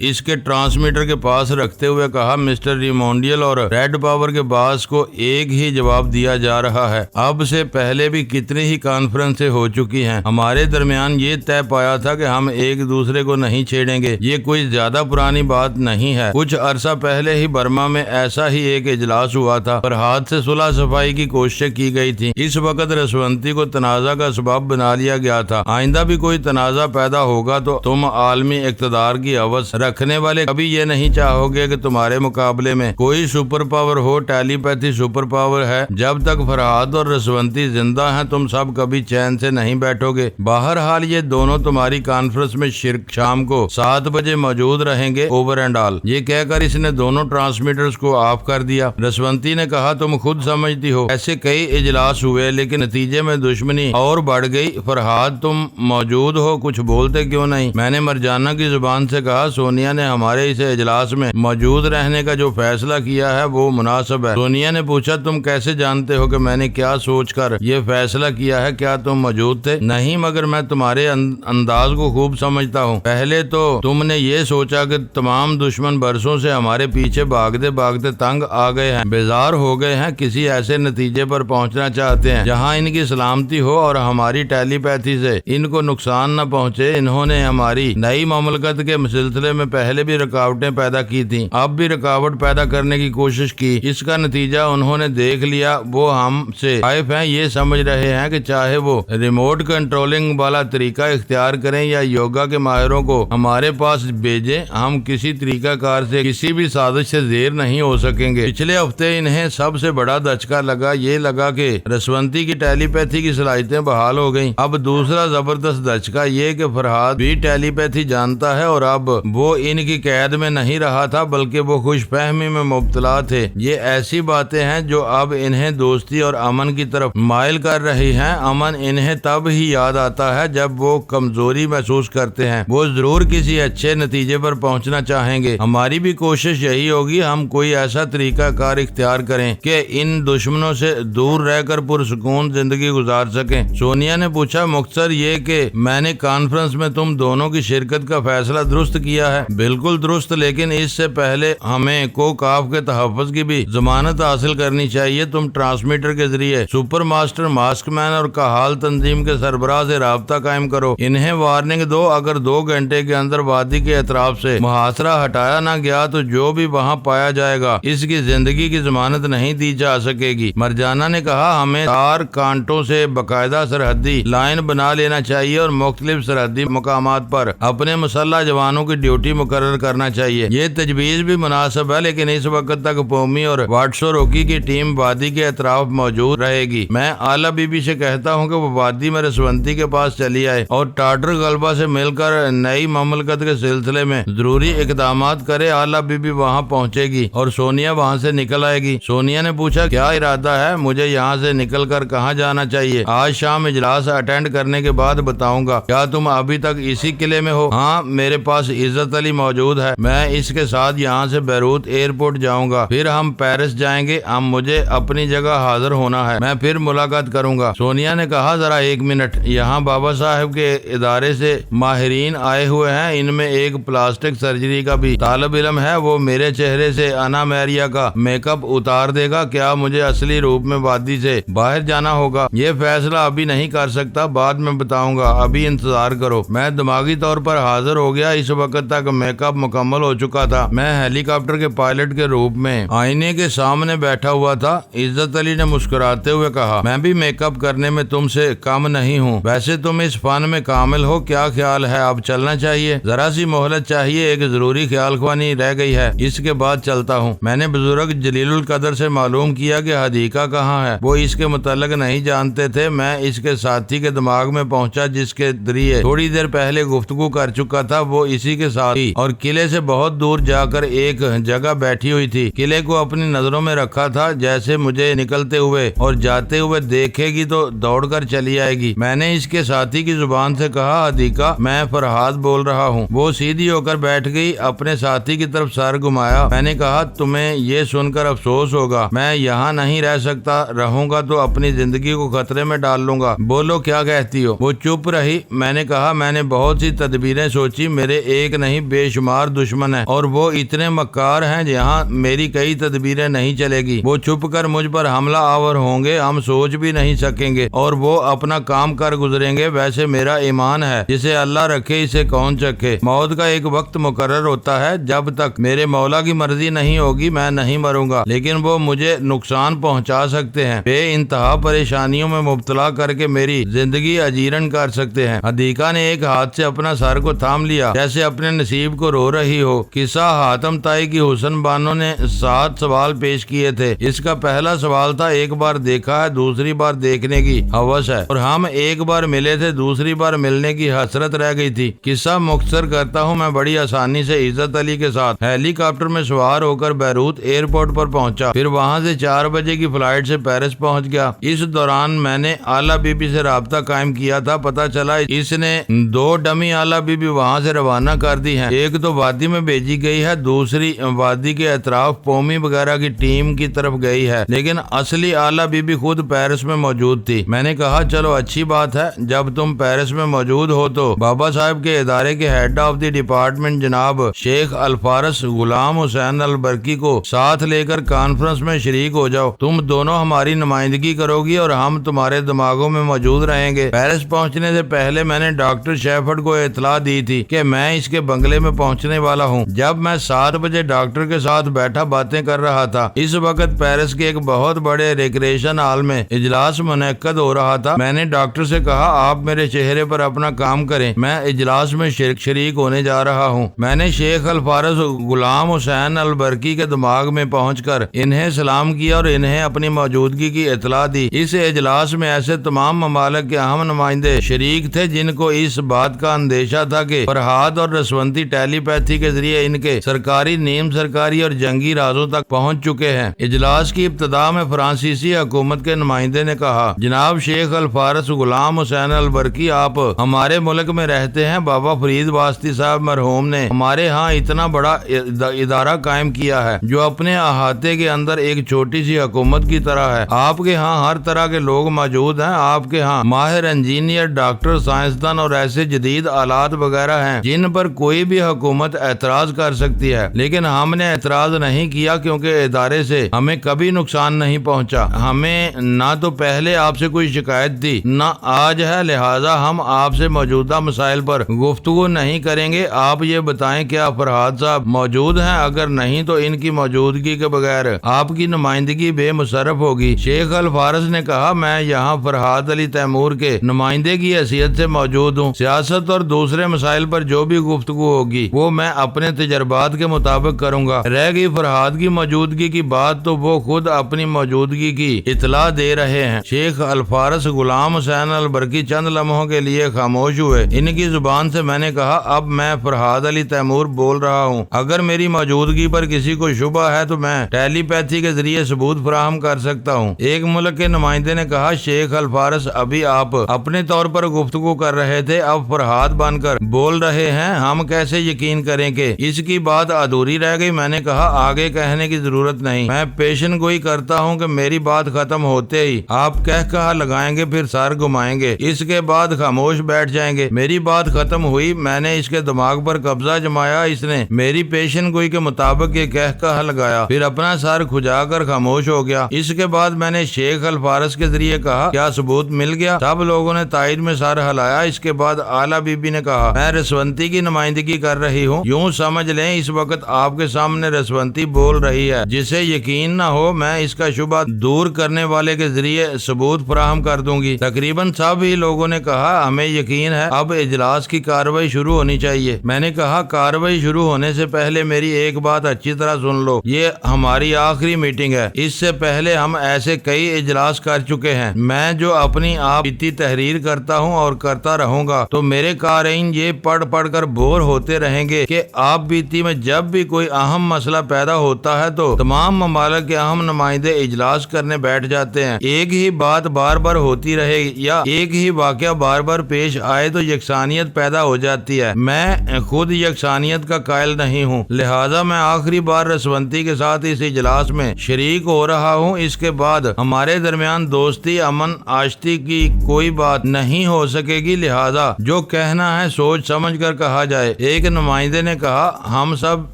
اس کے ٹرانسمیٹر کے پاس رکھتے ہوئے کہا, مسٹر ریمونڈیل اور ریڈ پاور کے باس کو ایک ہی جواب دیا جا رہا ہے. اب سے پہلے بھی کتنی ہی کانفرنسیں ہو چکی ہیں. ہمارے درمیان یہ طے پایا تھا کہ ہم ایک دوسرے کو نہیں چھیڑیں گے. یہ کوئی زیادہ پرانی بات نہیں ہے. کچھ عرصہ پہلے ہی برما میں ایسا ہی ایک اجلاس ہوا تھا. فرحاد سے صلح صفائی کی کوششیں کی گئی تھی. اس وقت رسونتی کو تنازع کا سبب بنا لیا گیا تھا. آئندہ بھی کوئی تنازع پیدا ہوگا تو تم عالمی اقتدار کی ہوس رکھنے والے کبھی یہ نہیں چاہو گے کہ تمہارے مقابلے میں کوئی سپر پاور ہو. ٹیلی پیتھی سپر پاور ہے. جب تک فرحاد اور رسونتی زندہ ہیں تم سب کبھی چین سے نہیں بیٹھو گے. بہرحال یہ دونوں تمہاری کانفرنس میں شام کو 7 بجے موجود رہیں گے. Over and all. یہ کہہ کر اس نے دونوں ٹرانسمیٹرز کو آف کر دیا. رسونتی نے کہا, تم خود سمجھتی ہو ایسے کئی اجلاس ہوئے لیکن نتیجے میں دشمنی اور بڑھ گئی. فرحاد تم موجود ہو, کچھ بولتے کیوں نہیں؟ میں نے مرجانہ کی زبان سے کہا, سونیا نے ہمارے اس اجلاس میں موجود رہنے کا جو فیصلہ کیا ہے وہ مناسب ہے. سونیا نے پوچھا, تم کیسے جانتے ہو کہ میں نے کیا سوچ کر یہ فیصلہ کیا ہے؟ کیا تم موجود تھے؟ نہیں, مگر میں تمہارے انداز کو خوب سمجھتا ہوں. پہلے تو تم نے یہ سوچا کہ تمام دشمن برسوں سے ہمارے پیچھے بھاگتے بھاگتے تنگ آ گئے ہیں, بیزار ہو گئے ہیں, کسی ایسے نتیجے پر پہنچنا چاہتے ہیں جہاں ان کی سلامتی ہو اور ہماری ٹیلی پیتھی سے ان کو نقصان نہ پہنچے. انہوں نے ہماری نئی مملکت کے سلسلے میں پہلے بھی رکاوٹیں پیدا کی تھیں, اب بھی رکاوٹ پیدا کرنے کی کوشش کی. اس کا نتیجہ انہوں نے دیکھ لیا. وہ ہم سے خائف ہیں, یہ سمجھ رہے ہیں کہ چاہے وہ ریموٹ کنٹرولنگ والا طریقہ اختیار کریں یا یوگا کے ماہروں کو ہمارے پاس بھیجیں, ہم کسی طریقہ کار سے کسی بھی سازش سے زیر نہیں ہو سکیں گے. پچھلے ہفتے انہیں سب سے بڑا دھچکا یہ لگا کہ رسونتی کی ٹیلی پیتھی کی صلاحیتیں بحال ہو گئیں. اب دوسرا زبردست دھچکا یہ کہ فرحاد بھی ٹیلی پیتھی جانتا ہے اور اب وہ ان کی قید میں نہیں رہا تھا بلکہ وہ خوش فہمی میں مبتلا تھے. یہ ایسی باتیں ہیں جو اب انہیں دوستی اور امن کی طرف مائل کر رہی ہیں. امن انہیں تب ہی یاد آتا ہے جب وہ کمزوری محسوس کرتے ہیں. وہ ضرور کسی اچھے نتیجے پر پہنچنا چاہیں گے. ہماری بھی کوشش یہی ہوگی, ہم کوئی ایسا طریقہ کار اختیار کریں کہ ان دشمنوں سے دور رہ کر پرسکون زندگی گزار سکیں. سونیا نے پوچھا, مختصر یہ کہ میں نے کانفرنس میں تم دونوں کی شرکت کا فیصلہ درست کیا ہے. بالکل درست, لیکن اس سے پہلے ہمیں کوکاف کے تحفظ کی بھی ضمانت حاصل کرنی چاہیے. تم ٹرانسمیٹر کے ذریعے سپر ماسٹر, ماسک مین اور کہال تنظیم کے سربراہ سے رابطہ قائم کرو. انہیں وارننگ دو, اگر 2 گھنٹے کے اندر وادی کے اطراف سے محاصرہ ہٹایا نہ گیا تو جو بھی وہاں پایا جائے گا اس کی زندگی کی ضمانت نہیں دی جا سکے گی. مرجانہ نے کہا, ہمیں 4 کانٹوں سے باقاعدہ سرحدی لائن بنا لینا چاہیے اور مختلف سرحدی مقامات پر اپنے مسلح جوانوں کی ڈیوٹی مقرر کرنا چاہیے. یہ تجویز بھی مناسب ہے, لیکن اس وقت تک پومی اور واٹسو روکی کی ٹیم وادی کے اطراف موجود رہے گی. میں آلا بی بی سے کہتا ہوں کہ وہ وادی میں رسونتی کے پاس چلی آئے اور ٹاٹر غلبہ سے مل کر نئی مملکت کے سلسلے میں ضروری اقدامات کرے. آلا بی بی وہاں پہنچے گی اور سونیا وہاں سے نکل آئے گی. سونیا نے پوچھا, کیا ارادہ ہے؟ مجھے یہاں سے نکل کر کہاں جانا چاہیے؟ آج شام اجلاس اٹینڈ کرنے کے بعد بتاؤں گا. کیا تم ابھی تک اسی قلعے میں ہو؟ ہاں, میرے پاس عزت علی موجود ہے. میں اس کے ساتھ یہاں سے بیروت ایئرپورٹ جاؤں گا, پھر ہم پیرس جائیں گے. مجھے اپنی جگہ حاضر ہونا ہے, میں پھر ملاقات کروں گا. سونیا نے کہا, ذرا 1 منٹ, یہاں بابا صاحب کے ادارے سے ماہرین آئے ہوئے ہیں. ان میں ایک پلاسٹک سرجری کا بھی طالب علم ہے. وہ میرے چہرے سے انا میریا کا میک اپ اتار دے گا. کیا مجھے اصلی روپ میں وادی سے باہر جانا ہوگا؟ یہ فیصلہ ابھی نہیں کر سکتا, بعد میں بتاؤں گا, ابھی انتظار کرو. میں دماغی طور پر حاضر ہو گیا. اس وقت تک میک اپ مکمل ہو چکا تھا. میں ہیلی کاپٹر کے پائلٹ کے روپ میں آئینے کے سامنے بیٹھا ہوا تھا. عزت علی نے مسکراتے ہوئے کہا, میں بھی میک اپ کرنے میں تم سے کم نہیں ہوں. ویسے تم اس فن میں کامل ہو. کیا خیال ہے, اب چلنا چاہیے؟ ذرا سی مہلت چاہیے, ایک ضروری خیال خوانی رہ گئی ہے, اس کے بعد چلتا ہوں. میں نے بزرگ جلیل القدر سے معلوم کیا کہ حدیقہ کہاں ہے. وہ اس کے متعلق نہیں جانتے تھے. میں اس کے ساتھی کے دماغ میں پہنچا جس کے ذریعے تھوڑی دیر پہلے گفتگو کر چکا تھا. وہ اسی کے ساتھ ہی اور قلعے سے بہت دور جا کر ایک جگہ بیٹھی ہوئی تھی. قلعے کو اپنی نظروں میں رکھا تھا. جیسے مجھے نکلتے ہوئے اور جاتے ہوئے دیکھے گی تو دوڑ کر چلی آئے گی. میں نے اس کے ساتھی کی زبان سے کہا, حدیقہ, میں فرحاد بول رہا ہوں. وہ سیدھی ہو کر بیٹھ گئی, اپنے ساتھی کی طرف سر گھمایا. میں نے کہا, تمہیں یہ سن کر افسوس ہوگا. میں یہاں نہیں رہ سکتا, رہوں گا تو اپنی زندگی کو خطرے میں ڈال لوں گا. بولو, کیا کہتی ہو؟ وہ چپ رہی. میں نے کہا میں نے بہت سی تدبیریں سوچی، میرے ایک نہیں بے شمار دشمن ہیں اور وہ اتنے مکار ہیں جہاں میری کئی تدبیریں نہیں چلے گی۔ وہ چھپ کر مجھ پر حملہ آور ہوں گے، ہم سوچ بھی نہیں سکیں گے اور وہ اپنا کام کر گزریں گے۔ ویسے میرا ایمان ہے جسے اللہ رکھے اسے کون چکھے۔ موت کا ایک وقت مقرر ہوتا ہے، جب تک میرے مولا کی مرضی نہیں ہوگی میں نہیں مروں گا، لیکن وہ مجھے نقصان پہنچا سکتے ہیں، بے انتہا پریشانیوں میں مبتلا کر کے میری زندگی اجیرن کر سکتے ہیں۔ حدیقہ نے ایک ہاتھ سے اپنا سر کو تھام لیا جیسے اپنے نصیب کو رو رہی ہو۔ قصہ حاتم طائی کی حسن بانو نے 7 سوال پیش کیے تھے۔ اس کا پہلا سوال تھا ایک بار دیکھا ہے، دوسری بار دیکھنے کی ہوس ہے، اور ہم ایک بار ملے تھے، دوسری بار ملنے کی حسرت رہ گئی تھی۔ قصہ مختصر کرتا ہوں، میں بڑی آسانی سے عزت علی کے ساتھ ہیلی کاپٹر میں سوار ہو کر بیروت ایئرپورٹ پر پہنچا، پھر وہاں سے 4 بجے کی فلائٹ سے پیرس پہنچ گیا۔ اس دوران میں نے آلہ بی بی سے رابطہ قائم کیا تھا، پتہ چلا اس نے 2 ڈمی آلہ بی بی وہاں سے روانہ کر دی ہیں، ایک تو وادی میں بھیجی گئی ہے، دوسری وادی کے اطراف پومی وغیرہ کی ٹیم کی طرف گئی ہے، لیکن اصلی آلہ بی بی خود پیرس میں موجود تھی۔ میں نے کہا چلو اچھی بات ہے، جب تم پیرس میں موجود ہو تو بابا صاحب کے ادارے کے ہیڈ آف دی ڈپارٹمنٹ جناب شیخ الفارس غلام حسین البرکی کو ساتھ لے کر کانفرنس میں شریک ہو جاؤ، تم دونوں ہماری نمائندگی کرو گی اور ہم تمہارے دماغوں میں موجود رہیں گے۔ پیرس پہنچنے سے پہلے میں نے ڈاکٹر شیفرڈ کو اطلاع دی تھی کہ میں اس کے بنگلے میں پہنچنے والا ہوں۔ جب میں 7 بجے ڈاکٹر کے ساتھ بیٹھا باتیں کر رہا تھا، اس وقت پیرس کے ایک بہت بڑے ریکریشن ہال میں اجلاس منعقد ہو رہا تھا۔ میں نے ڈاکٹر سے کہا آپ میرے چہرے پر اپنا کام کریں، میں اجلاس میں شریک ہونے جا رہا ہوں۔ میں نے شیخ الفارس غلام حسین البرکی کے دماغ میں پہنچ کر انہیں سلام کیا اور انہیں اپنی موجودگی کی اطلاع دی۔ اس اجلاس میں ایسے تمام ممالک کے اہم نمائندے شریک تھے جن کو اس بات کا اندیشہ تھا کہ فرحاد اور رسونتی ٹیلی پیتھی کے ذریعے ان کے سرکاری، نیم سرکاری اور جنگی رازوں تک پہنچ چکے ہیں۔ اجلاس کی ابتدا میں فرانسیسی حکومت کے نمائندے نے کہا جناب شیخ الفارس غلام حسین البرکی، آپ ہمارے ملک میں رہتے ہیں، بابا فرید واسطی صاحب مرحوم نے ہمارے ہاں اتنا بڑا ادارہ قائم کیا ہے جو اپنے احاطے کے اندر ایک چھوٹی سی حکومت کی طرح ہے۔ آپ کے ہاں ہر طرح کے لوگ موجود ہیں، آپ کے ہاں ماہر انجینئر، ڈاکٹر، سائنسدان اور ایسے جدید آلات وغیرہ ہیں جن پر کوئی بھی حکومت اعتراض کر سکتی ہے، لیکن ہم نے اعتراض نہیں کیا کیونکہ ادارے سے ہمیں کبھی نقصان نہیں پہنچا، ہمیں نہ تو پہلے آپ سے کوئی شکایت تھی نہ آج ہے، لہٰذا ہم آپ سے موجودہ مسائل پر گفتگو نہیں کریں گے۔ آپ یہ بتائیں کیا فرحاد صاحب موجود ہیں؟ اگر نہیں تو ان کی موجودگی کے بغیر آپ کی نمائندگی بے مصرف ہوگی۔ شیخ الفارس نے کہا میں یہاں فرحاد علی تیمور کے نمائندے کی حیثیت سے موجود ہوں، سیاست اور دوسرے مسائل پر جو بھی گفتگو ہوگی وہ میں اپنے تجربات کے مطابق کروں گا۔ رہ گئی فرحاد کی موجودگی کی بات تو وہ خود اپنی موجودگی کی اطلاع دے رہے ہیں۔ شیخ الفارس غلام حسین البرکی چند لمحوں کے لیے خاموش ہوئے۔ ان کی زبان سے میں نے کہا اب میں فرحاد علی تیمور بول رہا ہوں، اگر میری موجودگی پر کسی کو شبہ ہے تو میں ٹیلی پیتھی کے ذریعے ثبوت فراہم کر سکتا ہوں۔ ایک ملک کے نمائندے نے کہا شیخ الفارس ابھی آپ اپنے طور پر گفتگو کر رہے تھے، اب فرحاد بن کر بول رہے ہیں، ہم کیسے یقین کریں کہ اس کی بات ادھوری رہ گئی؟ میں نے کہا آگے کہنے کی ضرورت نہیں، میں پیشن گوئی کرتا ہوں کہ میری بات ختم ہوتے ہی آپ کہا لگائیں گے، پھر سر گھمائیں گے، اس کے بعد خاموش بیٹھ جائیں گے۔ میری بات ختم ہوئی، میں نے اس کے دماغ پر قبضہ جمایا، اس نے میری پیشن گوئی کے مطابق یہ کہا لگایا، پھر اپنا سر کھجا کر خاموش ہو گیا۔ اس کے بعد میں نے شیخ الفارس کے ذریعے کہا کیا ثبوت مل گیا؟ سب لوگوں نے تائید میں سر ہلایا۔ اس کے بعد آلہ بی بی نے کہا میں رسونتی کی نمائندگی کر رہی ہوں، یوں سمجھ لیں اس وقت آپ کے سامنے رسونتی بول رہی ہے، جسے یقین نہ ہو میں اس کا شبہ دور کرنے والے کے ذریعے ثبوت فراہم کر دوں گی۔ تقریباً سب ہی لوگوں نے کہا ہمیں یقین ہے، اب اجلاس کی کارروائی شروع ہونی چاہیے۔ میں نے کہا کارروائی شروع ہونے سے پہلے میری ایک بات اچھی طرح سن لو، یہ ہماری آخری میٹنگ ہے، اس سے پہلے ہم ایسے کئی اجلاس کر چکے ہیں، میں جو اپنی آپ بیتی تحریر کرتا ہوں اور کرتا رہوں گا تو میرے قارئین یہ پڑھ کر بور ہوتے رہیں گے کہ آپ بیتی میں جب بھی کوئی اہم مسئلہ پیدا ہوتا ہے تو تمام ممالک کے اہم نمائندے اجلاس کرنے بیٹھ جاتے ہیں، ایک ہی بات بار بار ہوتی رہے یا ایک ہی واقعہ بار بار پیش آئے تو یکسانیت پیدا ہو جاتی ہے۔ میں خود یکسانیت کا قائل نہیں ہوں، لہٰذا میں آخری بار رسونتی کے ساتھ اس اجلاس میں شریک ہو رہا ہوں، اس کے بعد ہمارے درمیان دوستی، امن، آشتی کی کوئی بات نہیں ہو سکے گی، لہٰذا لہذا جو کہنا ہے سوچ سمجھ کر کہا جائے۔ ایک نمائندے نے کہا، ہم سب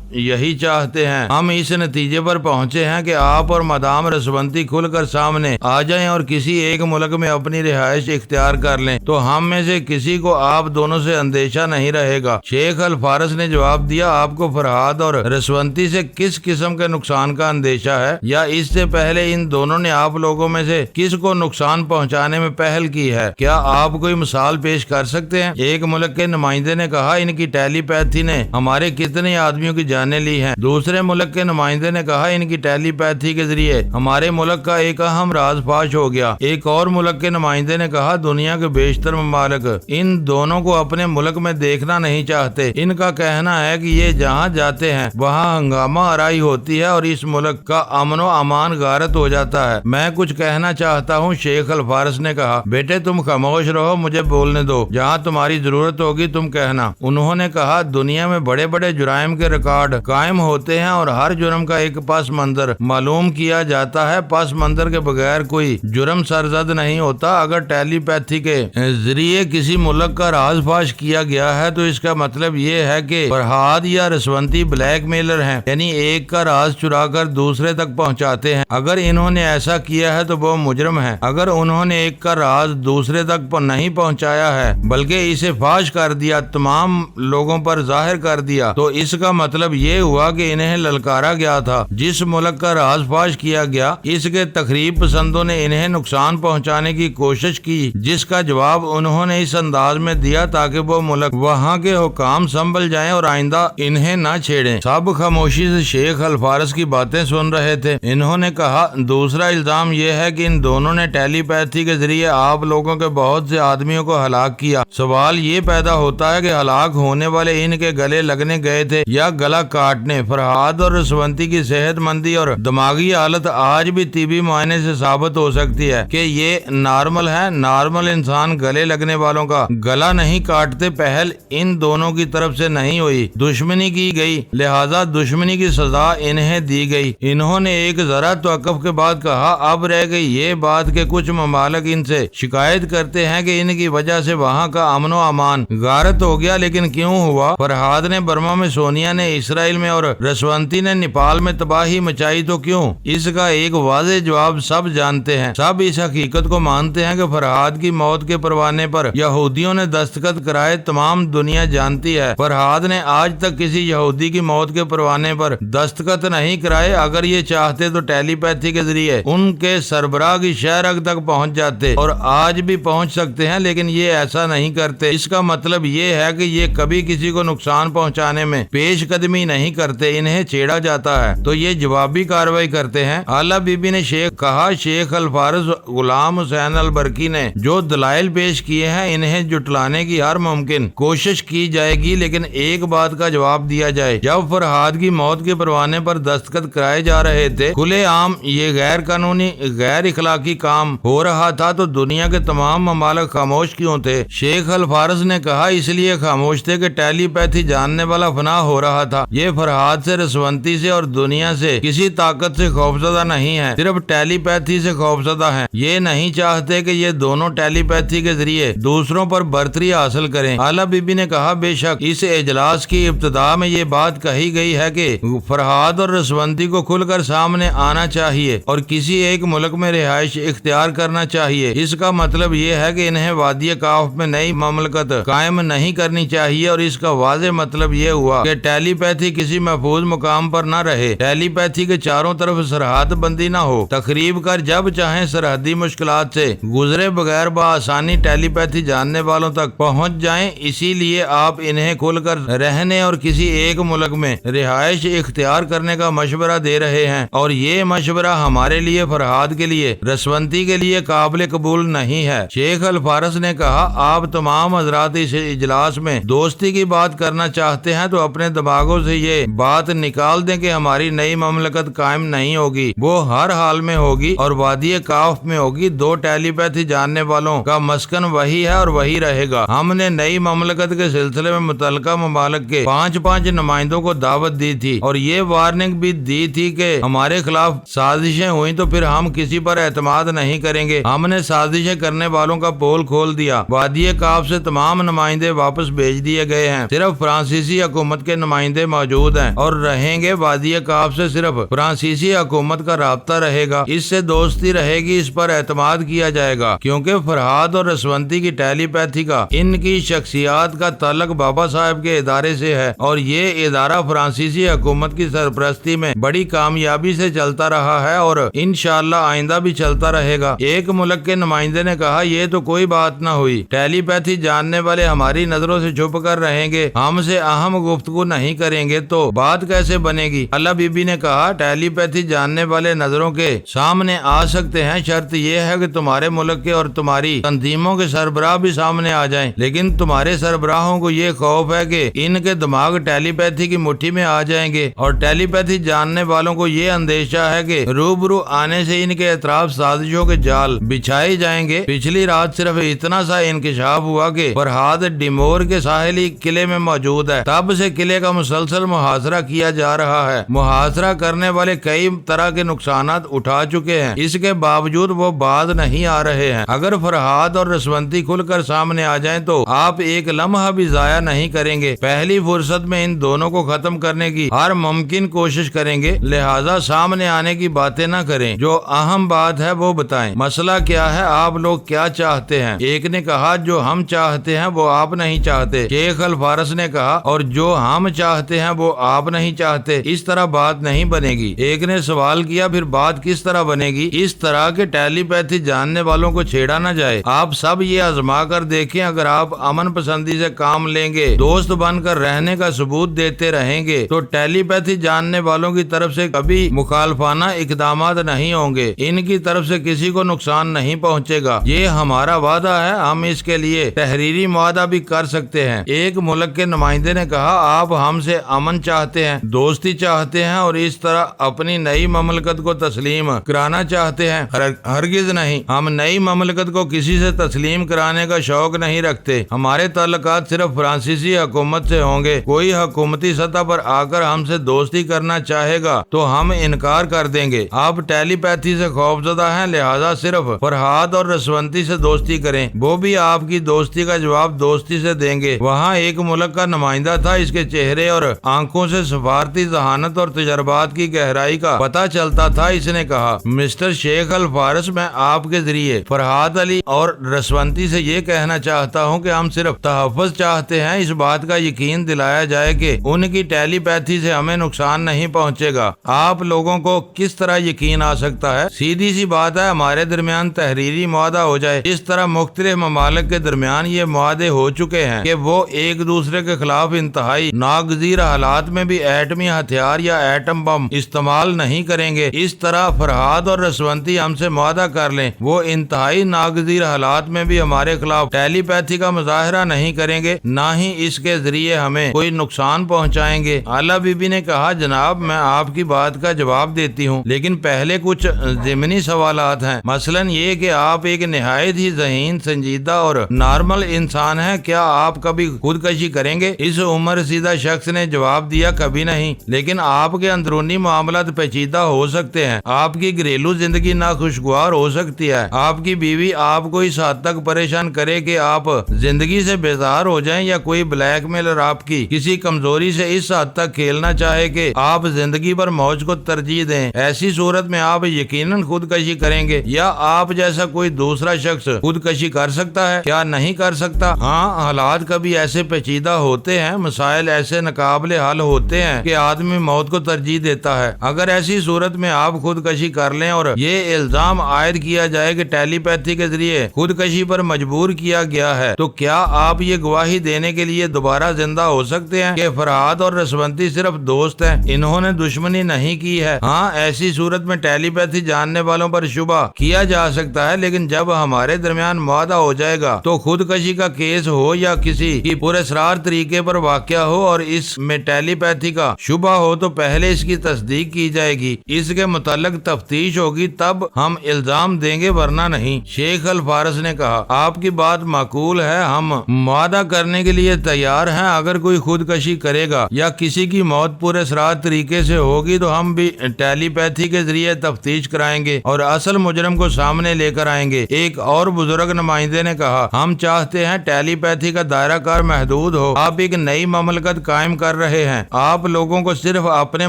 یہی چاہتے ہیں۔ ہم اس نتیجے پر پہنچے ہیں کہ آپ اور مدام رسونتی کھل کر سامنے آ جائیں اور کسی ایک ملک میں اپنی رہائش اختیار کر لیں تو ہم میں سے کسی کو آپ دونوں سے اندیشہ نہیں رہے گا۔ شیخ الفارس نے جواب دیا، آپ کو فرحاد اور رسونتی سے کس قسم کے نقصان کا اندیشہ ہے، یا اس سے پہلے ان دونوں نے آپ لوگوں میں سے کس کو نقصان پہنچانے میں پہل کی ہے؟ کیا آپ کوئی مثال پیش کر سکتے ہیں؟ ایک ملک کے نمائندے نے کہا، ان کی ٹیلی پیتھی نے ہمارے کتنے آدمیوں کی جانیں لی ہیں۔ دوسرے ملک کے نمائندے نے کہا، ان کی ٹیلی پیتھی کے ذریعے ہمارے ملک کا ایک اہم راز فاش ہو گیا۔ ایک اور ملک کے نمائندے نے کہا، دنیا کے بیشتر ممالک ان دونوں کو اپنے ملک میں دیکھنا نہیں چاہتے۔ ان کا کہنا ہے کہ یہ جہاں جاتے ہیں وہاں ہنگامہ آرائی ہوتی ہے اور اس ملک کا امن و امان غارت ہو جاتا ہے۔ میں کچھ کہنا چاہتا ہوں۔ شیخ الفارس نے کہا، بیٹے تم خاموش رہو، مجھے بولنے دو، جہاں تمہاری ضرورت ہوگی تم کہنا۔ انہوں نے کہا، دنیا میں بڑے بڑے جرائم کے ریکارڈ قائم ہوتے ہیں اور ہر جرم کا ایک پس منظر معلوم کیا جاتا ہے۔ پس منظر کے بغیر کوئی جرم سرزد نہیں ہوتا۔ اگر ٹیلی پیتھی کے ذریعے کسی ملک کا راز فاش کیا گیا ہے تو اس کا مطلب یہ ہے کہ فرحاد یا رسونتی بلیک میلر ہیں، یعنی ایک کا راز چرا کر دوسرے تک پہنچاتے ہیں۔ اگر انہوں نے ایسا کیا ہے تو وہ مجرم ہیں۔ اگر انہوں نے ایک کا راز دوسرے تک نہیں پہنچایا ہے بلکہ اسے فاش کر دیا، تمام لوگوں پر ظاہر کر دیا، تو اس کا مطلب یہ ہوا کہ انہیں للکارا گیا تھا۔ جس ملک کا راز فاش کیا گیا، اس کے تخریب پسندوں نے انہیں نقصان پہنچانے کی کوشش کی، جس کا جواب انہوں نے اس انداز میں دیا تاکہ وہ ملک وہاں کے حکام سنبھل جائیں اور آئندہ انہیں نہ چھیڑیں۔ سب خاموشی سے شیخ الفارس کی باتیں سن رہے تھے۔ انہوں نے کہا، دوسرا الزام یہ ہے کہ ان دونوں نے ٹیلی پیتھی کے ذریعے آپ لوگوں کے بہت سے آدمیوں کو ہلاک کیا۔ سوال یہ پیدا ہوتا ہے کہ ہلاک ہونے والے ان کے گلے لگنے گئے تھے یا گلا کاٹنے؟ فرحاد اور رسونتی کی صحت مندی اور دماغی حالت آج بھی طبی معائنے سے ثابت ہو سکتی ہے کہ یہ نارمل ہے۔ نارمل انسان گلے لگنے والوں کا گلا نہیں کاٹتے۔ پہل ان دونوں کی طرف سے نہیں ہوئی، دشمنی کی گئی، لہذا دشمنی کی سزا انہیں دی گئی۔ انہوں نے ایک ذرا توقف کے بعد کہا، اب رہ گئی یہ بات کہ کچھ ممالک ان سے شکایت کرتے ہیں کہ ان کی وجہ سے وہاں کا امن و امان غارت ہو گیا، لیکن کیوں ہوا؟ فرحاد نے برما میں، سونیا نے اسرائیل میں اور رسونتی نے نیپال میں تباہی مچائی، تو کیوں؟ اس کا ایک واضح جواب سب جانتے ہیں۔ سب اس حقیقت کو مانتے ہیں کہ فرحاد کی موت کے پروانے پر یہودیوں نے دستخط کرائے۔ تمام دنیا جانتی ہے فرحاد نے آج تک کسی یہودی کی موت کے پروانے پر دستخط نہیں کرائے۔ اگر یہ چاہتے تو ٹیلی پیتھی کے ذریعے ان کے سربراہ کی شہرک تک پہنچ جاتے، اور آج بھی پہنچ سکتے ہیں، لیکن یہ ایسا نہیں کرتے۔ اس کا مطلب یہ ہے کہ یہ کبھی کسی کو نقصان پہنچانے میں پیش قدمی نہیں کرتے۔ انہیں چھیڑا جاتا ہے تو یہ جوابی کارروائی کرتے ہیں۔ اعلیٰ بی بی نے کہا، شیخ الفارس غلام حسین البرقی نے جو دلائل پیش کیے ہیں انہیں جٹلانے کی ہر ممکن کوشش کی جائے گی، لیکن ایک بات کا جواب دیا جائے، جب فرحاد کی موت کے پروانے پر دستخط کرائے جا رہے تھے، کھلے عام یہ غیر قانونی غیر اخلاقی کام ہو رہا تھا، تو دنیا کے تمام ممالک خاموش کیوں تھے؟ شیخ الفارس نے کہا، اس لیے خاموش تھے کہ ٹیلی پیتھی جاننے والا فنا ہو رہا تھا۔ یہ فرحاد سے، رسونتی سے اور دنیا سے کسی طاقت سے خوفزدہ نہیں ہے، صرف ٹیلی پیتھی سے خوفزدہ ہیں۔ یہ نہیں چاہتے کہ یہ دونوں ٹیلی پیتھی کے ذریعے دوسروں پر برتری حاصل کریں۔ اعلیٰ بی بی نے کہا، بے شک اس اجلاس کی ابتدا میں یہ بات کہی گئی ہے کہ فرحاد اور رسونتی کو کھل کر سامنے آنا چاہیے اور کسی ایک ملک میں رہائش اختیار کرنا چاہیے۔ اس کا مطلب یہ ہے کہ انہیں وادی کاف میں نئی مملکت قائم نہیں کرنی چاہیے، اور اس کا واضح مطلب یہ ہوا کہ ٹیلی پیتھی کسی محفوظ مقام پر نہ رہے، ٹیلی پیتھی کے چاروں طرف سرحد بندی نہ ہو، تقریب کر جب چاہیں سرحدی مشکلات سے گزرے بغیر بآسانی ٹیلی پیتھی جاننے والوں تک پہنچ جائیں۔ اسی لیے آپ انہیں کھل کر رہنے اور کسی ایک ملک میں رہائش اختیار کرنے کا مشورہ دے رہے ہیں، اور یہ مشورہ ہمارے لیے، فرحاد کے لیے، رسونتی کے لیے قابل قبول نہیں ہے۔ شیخ الفارس نے کہا، آپ تمام حضرات اس اجلاس میں دوستی کی بات کرنا چاہتے ہیں تو اپنے دماغوں سے یہ بات نکال دیں کہ ہماری نئی مملکت قائم نہیں ہوگی، وہ ہر حال میں ہوگی اور وادی کاف میں ہوگی۔ دو ٹیلی پیتھی جاننے والوں کا مسکن وہی ہے اور وہی رہے گا۔ ہم نے نئی مملکت کے سلسلے میں متعلقہ ممالک کے 5 نمائندوں کو دعوت دی تھی اور یہ وارننگ بھی دی تھی کہ ہمارے خلاف سازشیں ہوئیں تو پھر ہم کسی پر اعتماد نہیں کریں گے۔ ہم نے سازشیں کرنے والوں کا پول کھول دیا۔ وادی وادی کاف سے تمام نمائندے واپس بھیج دیے گئے ہیں، صرف فرانسیسی حکومت کے نمائندے موجود ہیں اور رہیں گے۔ وادی کاف سے صرف فرانسیسی حکومت کا رابطہ رہے گا، اس سے دوستی رہے گی، اس پر اعتماد کیا جائے گا، کیونکہ فرہاد اور رسونتی کی ٹیلی پیتھی کا ان کی شخصیات کا تعلق بابا صاحب کے ادارے سے ہے اور یہ ادارہ فرانسیسی حکومت کی سرپرستی میں بڑی کامیابی سے چلتا رہا ہے اور انشاءاللہ آئندہ بھی چلتا رہے گا۔ ایک ملک کے نمائندے نے کہا، یہ تو کوئی بات نہ ہوئی، ٹیلی پیتھی جاننے والے ہماری نظروں سے چھپ کر رہیں گے، ہم سے اہم گفتگو نہیں کریں گے تو بات کیسے بنے گی؟ اللہ بی بی نے کہا، ٹیلی پیتھی جاننے والے نظروں کے سامنے آ سکتے ہیں، شرط یہ ہے کہ تمہارے ملک کے اور تمہاری تنظیموں کے سربراہ بھی سامنے آ جائیں، لیکن تمہارے سربراہوں کو یہ خوف ہے کہ ان کے دماغ ٹیلی پیتھی کی مٹھی میں آ جائیں گے اور ٹیلی پیتھی جاننے والوں کو یہ اندیشہ ہے کہ روبرو آنے سے ان کے اطراف سازشوں کے جال بچھائے جائیں گے۔ پچھلی رات صرف اتنا سا انکشاف ہوا کہ فرہاد ڈیمور کے ساحلی قلعے میں موجود ہے، تب سے قلعے کا مسلسل محاصرہ کیا جا رہا ہے، محاصرہ کرنے والے کئی طرح کے نقصانات اٹھا چکے ہیں، اس کے باوجود وہ باز نہیں آ رہے ہیں۔ اگر فرہاد اور رسونتی کھل کر سامنے آ جائیں تو آپ ایک لمحہ بھی ضائع نہیں کریں گے، پہلی فرصت میں ان دونوں کو ختم کرنے کی ہر ممکن کوشش کریں گے، لہذا سامنے آنے کی باتیں نہ کریں، جو اہم بات ہے وہ بتائیں، مسئلہ کیا ہے، آپ لوگ کیا چاہتے ہیں؟ ایک نے کہا، جو ہم چاہتے ہیں وہ آپ نہیں چاہتے۔ شیخ الفارس نے کہا، اور جو ہم چاہتے ہیں وہ آپ نہیں چاہتے، اس طرح بات نہیں بنے گی۔ ایک نے سوال کیا، پھر بات کس طرح بنے گی؟ اس طرح کہ ٹیلی پیتھی جاننے والوں کو چھیڑا نہ جائے، آپ سب یہ آزما کر دیکھیں، اگر آپ امن پسندی سے کام لیں گے، دوست بن کر رہنے کا ثبوت دیتے رہیں گے تو ٹیلی پیتھی جاننے والوں کی طرف سے کبھی مخالفانہ اقدامات نہیں ہوں گے، ان کی طرف سے کسی کو نقصان نہیں پہنچے گا، یہ ہمارا وعدہ ہے، ہم اس کے لیے تحریری معاہدہ بھی کر سکتے ہیں۔ ایک ملک کے نمائندے نے کہا، آپ ہم سے امن چاہتے ہیں، دوستی چاہتے ہیں اور اس طرح اپنی نئی مملکت کو تسلیم کرانا چاہتے ہیں؟ ہرگز نہیں، ہم نئی مملکت کو کسی سے تسلیم کرانے کا شوق نہیں رکھتے، ہمارے تعلقات صرف فرانسیسی حکومت سے ہوں گے، کوئی حکومتی سطح پر آ کر ہم سے دوستی کرنا چاہے گا تو ہم انکار کر دیں گے۔ آپ ٹیلی پیتھی سے خوفزدہ ہیں، لہذا صرف فرہاد اور رسونتی سے دوستی کریں، وہ بھی آپ کی دوستی کا جواب دوستی سے دیں گے۔ وہاں ایک ملک کا نمائندہ تھا، اس کے چہرے اور آنکھوں سے سفارتی ذہانت اور تجربات کی گہرائی کا پتہ چلتا تھا۔ اس نے کہا، مسٹر شیخ الفارس، میں آپ کے ذریعے فرہاد علی اور رسونتی سے یہ کہنا چاہتا ہوں کہ ہم صرف تحفظ چاہتے ہیں، اس بات کا یقین دلایا جائے کہ ان کی ٹیلی پیتھی سے ہمیں نقصان نہیں پہنچے گا۔ آپ لوگوں کو کس طرح یقین آ سکتا ہے؟ سیدھی سی بات ہے، ہمارے درمیان تحریری معاہدہ ہو جائے۔ اس طرح مختلف ممالک کے درمیان یہ معاہدے ہو چکے ہیں کہ وہ ایک دوسرے کے خلاف انتہائی ناگزیر حالات میں بھی ایٹمی ہتھیار یا ایٹم بم استعمال نہیں کریں گے۔ اس طرح فرہاد اور رسونتی ہم سے معاہدہ کر لیں، وہ انتہائی ناگزیر حالات میں بھی ہمارے خلاف ٹیلی پیتھی کا مظاہرہ نہیں کریں گے، نہ ہی اس کے ذریعے ہمیں کوئی نقصان پہنچائیں گے۔ اعلیٰ بی بی نے کہا، جناب میں آپ کی بات کا جواب دیتی ہوں، لیکن پہلے کچھ ضمنی سوالات ہیں، مثلا یہ کہ آپ ایک نہایت ہی ذہین، سنجیدہ اور نارمل انسان ہیں، کیا آپ کبھی خودکشی کریں گے؟ اس عمر رسیدہ شخص نے جواب دیا، کبھی نہیں، لیکن آپ کے اندرونی معاملات پیچیدہ ہو سکتے ہیں، آپ کی گھریلو زندگی ناخوشگوار ہو سکتی ہے، آپ کی بیوی آپ کو اس حد تک پریشان کرے کہ آپ زندگی سے بیزار ہو جائیں، یا کوئی بلیک میلر آپ کی کسی کمزوری سے اس حد تک کھیلنا چاہے کہ آپ زندگی پر موج کو ترجیح دیں، ایسی صورت میں آپ یقیناً خودکشی کریں گے، یا آپ جیسا کوئی دوسرا شخص خودکشی کر سکتا ہے؟ کیا نہیں کر سکتا؟ ہاں، حالات کبھی ایسے پیچیدہ ہوتے ہیں، مسائل ایسے ناقابل حل ہوتے ہیں کہ آدمی موت کو ترجیح دیتا ہے۔ اگر ایسی صورت میں آپ خودکشی کر لیں اور یہ الزام عائد کیا جائے کہ ٹیلی پیتھی کے ذریعے خودکشی پر مجبور کیا گیا ہے، تو کیا آپ یہ گواہی دینے کے لیے دوبارہ زندہ ہو سکتے ہیں کہ فرہاد اور رسونتی صرف دوست ہیں، انہوں نے دشمنی نہیں کی ہے؟ ہاں، ایسی صورت میں ٹیلی پیتھی جاننے والوں پر شبہ کیا جا سکتا ہے، لیکن جب ہمارے درمیان معاہدہ ہو جائے گا تو خودکشی کا کیس ہو یا کسی کی پراسرار طریقے پر واقعہ ہو اور اس میں ٹیلی پیتھی کا شبہ ہو تو پہلے اس کی تصدیق کی جائے گی، اس کے متعلق تفتیش ہوگی، تب ہم الزام دیں گے، ورنہ نہیں۔ شیخ الفارس نے کہا، آپ کی بات معقول ہے، ہم معاہدہ کرنے کے لیے تیار ہیں، اگر کوئی خودکشی کرے گا یا کسی کی موت پراسرار طریقے سے ہوگی تو ہم بھی ٹیلی پیتھی کے ذریعے تفتیش کرائیں گے اور اصل مجرم کو سامنے لے کر آئیں گے۔ ایک اور بزرگ نمائندے نے کہا، کہا ہم چاہتے ہیں ٹیلی پیتھی کا دائرہ کار محدود ہو۔ آپ ایک نئی مملکت قائم کر رہے ہیں، آپ لوگوں کو صرف اپنے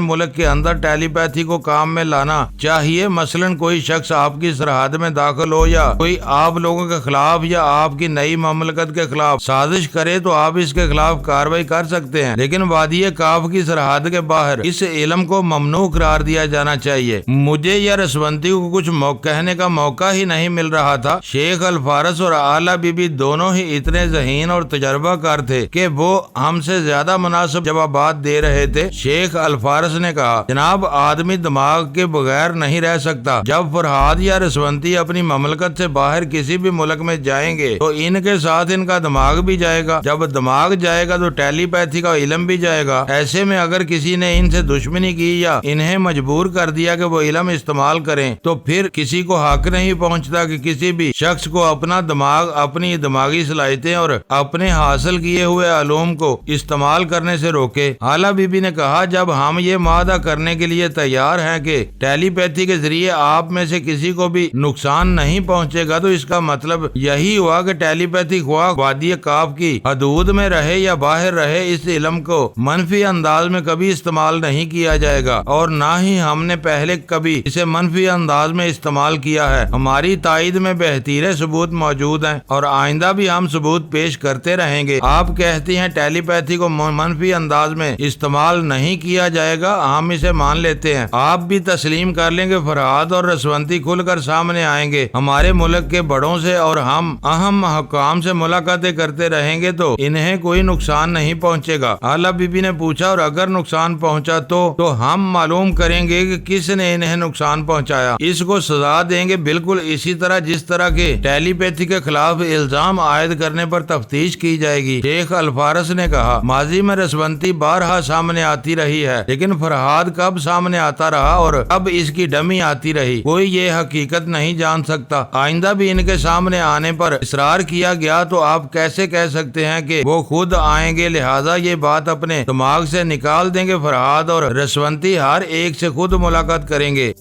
ملک کے اندر ٹیلی پیتھی کو کام میں لانا چاہیے۔ مثلاً کوئی شخص آپ کی سرحد میں داخل ہو یا کوئی آپ لوگوں کے خلاف یا آپ کی نئی مملکت کے خلاف سازش کرے تو آپ اس کے خلاف کارروائی کر سکتے ہیں، لیکن وادی کاف کی سرحد کے باہر اس علم کو ممنوع قرار دیا جانا چاہیے۔ مجھے یا رسونتی کو کچھ کہنے کا موقع ہی نہیں مل رہا تھا۔ شیخ الفارس اور اعلیٰ بی بی دونوں ہی اتنے ذہین اور تجربہ کار تھے کہ وہ ہم سے زیادہ مناسب جوابات دے رہے تھے۔ شیخ الفارس نے کہا جناب آدمی دماغ کے بغیر نہیں رہ سکتا۔ جب فرحاد یا رسونتی اپنی مملکت سے باہر کسی بھی ملک میں جائیں گے تو ان کے ساتھ ان کا دماغ بھی جائے گا، جب دماغ جائے گا تو ٹیلی پیتھی کا علم بھی جائے گا۔ ایسے میں اگر کسی نے ان سے دشمنی کی یا انہیں مجبور کر دیا کہ وہ علم استعمال کریں تو پھر کسی کو حق نہیں پہنچتا کہ کسی بھی شخص کو اپنا دماغ، اپنی دماغی صلاحیتیں اور اپنے حاصل کیے ہوئے علوم کو استعمال کرنے سے روکے۔ اعلیٰ بی بی نے کہا جب ہم یہ معاہدہ کرنے کے لیے تیار ہیں کہ ٹیلی پیتھی کے ذریعے آپ میں سے کسی کو بھی نقصان نہیں پہنچے گا تو اس کا مطلب یہی ہوا کہ ٹیلی پیتھی خواہ وادی کاف کی حدود میں رہے یا باہر رہے اس علم کو منفی انداز میں کبھی استعمال نہیں کیا جائے گا، اور نہ ہی ہم نے پہلے کبھی اسے منفی انداز میں استعمال کیا ہے۔ ہماری تائید میں بہترین ثبوت موجود ہیں اور آئندہ بھی ہم ثبوت پیش کرتے رہیں گے۔ آپ کہتی ہیں ٹیلی پیتھی کو منفی انداز میں استعمال نہیں کیا جائے گا، ہم اسے مان لیتے ہیں۔ آپ بھی تسلیم کر لیں گے فرحاد اور رسونتی کھل کر سامنے آئیں گے ہمارے ملک کے بڑوں سے اور ہم اہم حکام سے ملاقاتیں کرتے رہیں گے تو انہیں کوئی نقصان نہیں پہنچے گا۔ اعلیٰ بی بی نے پوچھا اور اگر نقصان پہنچا تو ہم معلوم کریں گے کہ کس نے انہیں نقصان پہنچایا، اس کو سزا دیں گے، بالکل اسی طرح جس طرح کے ٹیلی پیتھی کے خلاف الزام عائد کرنے پر تفتیش کی جائے گی۔ شیخ الفارس نے کہا ماضی میں رسونتی بارہا سامنے آتی رہی ہے، لیکن فرحاد کب سامنے آتا رہا اور اب اس کی ڈمی آتی رہی، کوئی یہ حقیقت نہیں جان سکتا۔ آئندہ بھی ان کے سامنے آنے پر اصرار کیا گیا تو آپ کیسے کہہ سکتے ہیں کہ وہ خود آئیں گے، لہٰذا یہ بات اپنے دماغ سے نکال دیں گے۔ فرحاد اور رسونتی ہر ایک سے خود ملاقات کریں گے۔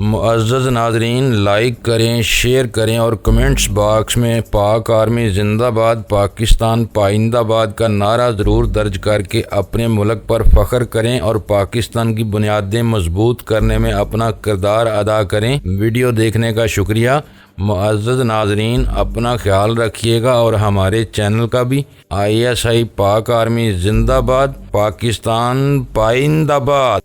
معزز ناظرین، لائک کریں، شیئر کریں اور کمنٹس باکس میں پاک آرمی زندہ باد، پاکستان پائندہ باد کا نعرہ ضرور درج کر کے اپنے ملک پر فخر کریں اور پاکستان کی بنیادیں مضبوط کرنے میں اپنا کردار ادا کریں۔ ویڈیو دیکھنے کا شکریہ۔ معزز ناظرین اپنا خیال رکھیے گا اور ہمارے چینل کا بھی۔ ISI پاک آرمی زندہ باد، پاکستان پائندہ باد۔